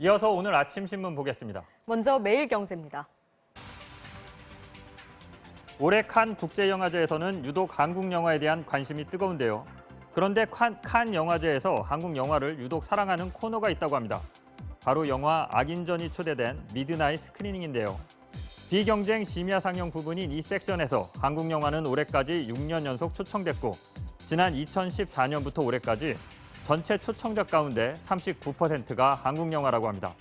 이어서 오늘 아침 신문 보겠습니다. 먼저 매일경제입니다. 올해 칸 국제영화제에서는 유독 한국 영화에 대한 관심이 뜨거운데요. 그런데 칸 영화제에서 한국 영화를 유독 사랑하는 코너가 있다고 합니다. 바로 영화 악인전이 초대된 미드나잇 스크리닝인데요. 비경쟁 심야 상영 부분인 이 섹션에서 한국 영화는 올해까지 6년 연속 초청됐고 지난 2014년부터 올해까지 전체 초청작 가운데 39%가 한국 영화라고 합니다.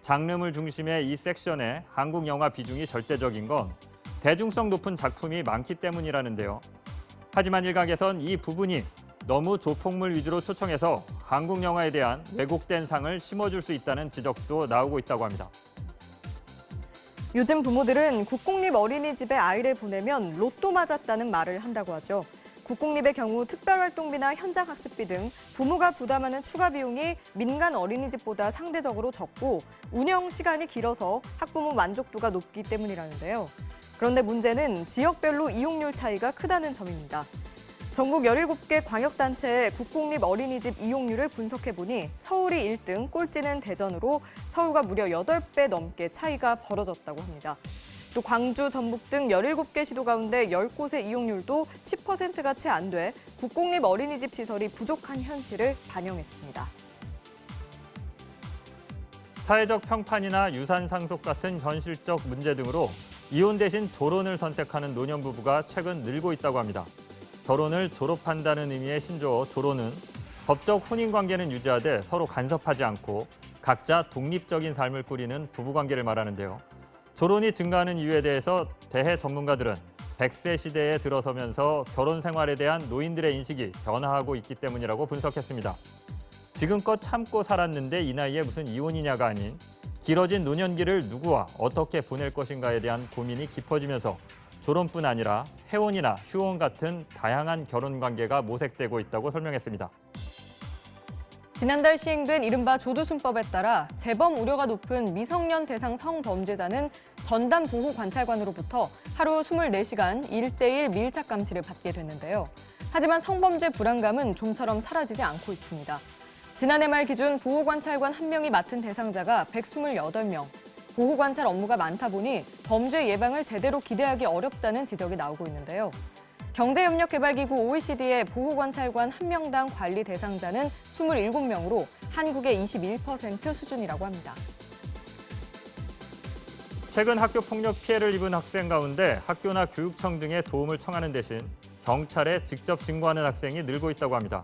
장르물 중심의 이 섹션에 한국 영화 비중이 절대적인 건 대중성 높은 작품이 많기 때문이라는데요. 하지만 일각에선 이 부분이 너무 조폭물 위주로 초청해서 한국 영화에 대한 왜곡된 상을 심어줄 수 있다는 지적도 나오고 있다고 합니다. 요즘 부모들은 국공립 어린이집에 아이를 보내면 로또 맞았다는 말을 한다고 하죠. 국공립의 경우 특별활동비나 현장학습비 등 부모가 부담하는 추가 비용이 민간 어린이집보다 상대적으로 적고 운영 시간이 길어서 학부모 만족도가 높기 때문이라는데요. 그런데 문제는 지역별로 이용률 차이가 크다는 점입니다. 전국 17개 광역단체의 국공립 어린이집 이용률을 분석해보니 서울이 1등, 꼴찌는 대전으로 서울과 무려 8배 넘게 차이가 벌어졌다고 합니다. 또 광주, 전북 등 17개 시도 가운데 10곳의 이용률도 10%가 채 안 돼 국공립 어린이집 시설이 부족한 현실을 반영했습니다. 사회적 평판이나 유산 상속 같은 현실적 문제 등으로 이혼 대신 조론을 선택하는 노년부부가 최근 늘고 있다고 합니다. 결혼을 졸업한다는 의미의 신조어 조론은 법적 혼인관계는 유지하되 서로 간섭하지 않고 각자 독립적인 삶을 꾸리는 부부관계를 말하는데요. 조론이 증가하는 이유에 대해서 대해 전문가들은 100세 시대에 들어서면서 결혼 생활에 대한 노인들의 인식이 변화하고 있기 때문이라고 분석했습니다. 지금껏 참고 살았는데 이 나이에 무슨 이혼이냐가 아닌 길어진 노년기를 누구와 어떻게 보낼 것인가에 대한 고민이 깊어지면서 조론뿐 아니라 해혼이나 휴혼 같은 다양한 결혼 관계가 모색되고 있다고 설명했습니다. 지난달 시행된 이른바 조두순법에 따라 재범 우려가 높은 미성년 대상 성범죄자는 전담 보호 관찰관으로부터 하루 24시간 1:1 밀착 감시를 받게 됐는데요. 하지만 성범죄 불안감은 좀처럼 사라지지 않고 있습니다. 지난해 말 기준 보호관찰관 1명이 맡은 대상자가 128명. 보호관찰 업무가 많다 보니 범죄 예방을 제대로 기대하기 어렵다는 지적이 나오고 있는데요. 경제협력개발기구 OECD의 보호관찰관 1명당 관리 대상자는 27명으로 한국의 21% 수준이라고 합니다. 최근 학교 폭력 피해를 입은 학생 가운데 학교나 교육청 등의 도움을 청하는 대신 경찰에 직접 신고하는 학생이 늘고 있다고 합니다.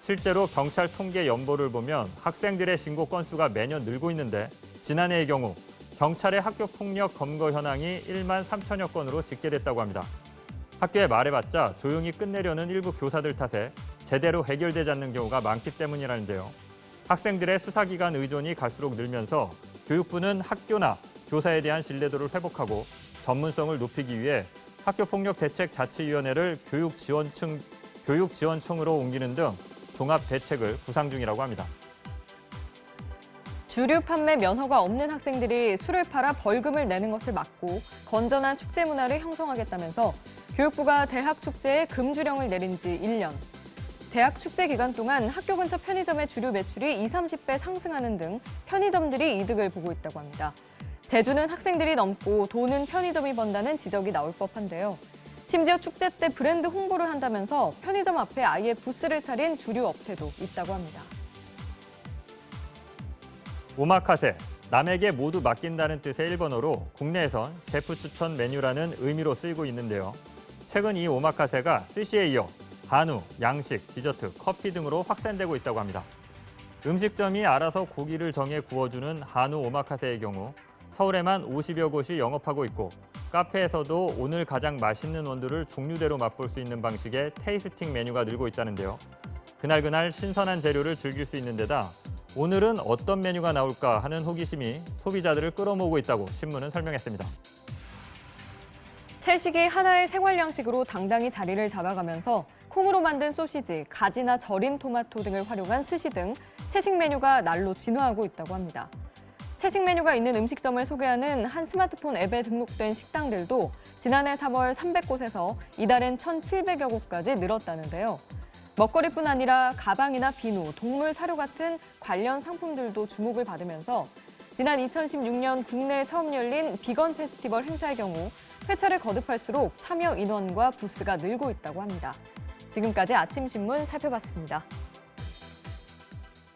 실제로 경찰 통계 연보를 보면 학생들의 신고 건수가 매년 늘고 있는데 지난해의 경우 경찰의 학교 폭력 검거 현황이 1만 3천여 건으로 집계됐다고 합니다. 학교에 말해봤자 조용히 끝내려는 일부 교사들 탓에 제대로 해결되지 않는 경우가 많기 때문이라는데요. 학생들의 수사기관 의존이 갈수록 늘면서 교육부는 학교나 교사에 대한 신뢰도를 회복하고 전문성을 높이기 위해 학교폭력대책자치위원회를 교육지원청으로 옮기는 등 종합 대책을 구상 중이라고 합니다. 주류 판매 면허가 없는 학생들이 술을 팔아 벌금을 내는 것을 막고 건전한 축제 문화를 형성하겠다면서 교육부가 대학 축제에 금주령을 내린 지 1년. 대학 축제 기간 동안 학교 근처 편의점의 주류 매출이 20-30배 상승하는 등 편의점들이 이득을 보고 있다고 합니다. 제주는 학생들이 넘고 돈은 편의점이 번다는 지적이 나올 법한데요. 심지어 축제 때 브랜드 홍보를 한다면서 편의점 앞에 아예 부스를 차린 주류 업체도 있다고 합니다. 오마카세, 남에게 모두 맡긴다는 뜻의 일본어로 국내에선 셰프 추천 메뉴라는 의미로 쓰이고 있는데요. 최근 이 오마카세가 스시에 이어 한우, 양식, 디저트, 커피 등으로 확산되고 있다고 합니다. 음식점이 알아서 고기를 정해 구워주는 한우 오마카세의 경우 서울에만 50여 곳이 영업하고 있고 카페에서도 오늘 가장 맛있는 원두를 종류대로 맛볼 수 있는 방식의 테이스팅 메뉴가 늘고 있다는데요. 그날그날 신선한 재료를 즐길 수 있는 데다 오늘은 어떤 메뉴가 나올까 하는 호기심이 소비자들을 끌어모으고 있다고 신문은 설명했습니다. 채식이 하나의 생활 양식으로 당당히 자리를 잡아가면서 콩으로 만든 소시지, 가지나 절인 토마토 등을 활용한 스시 등 채식 메뉴가 날로 진화하고 있다고 합니다. 채식 메뉴가 있는 음식점을 소개하는 한 스마트폰 앱에 등록된 식당들도 지난해 3월 300곳에서 이달엔 1,700여 곳까지 늘었다는데요. 먹거리뿐 아니라 가방이나 비누, 동물 사료 같은 관련 상품들도 주목을 받으면서 지난 2016년 국내에 처음 열린 비건 페스티벌 행사의 경우 회차를 거듭할수록 참여 인원과 부스가 늘고 있다고 합니다. 지금까지 아침신문 살펴봤습니다.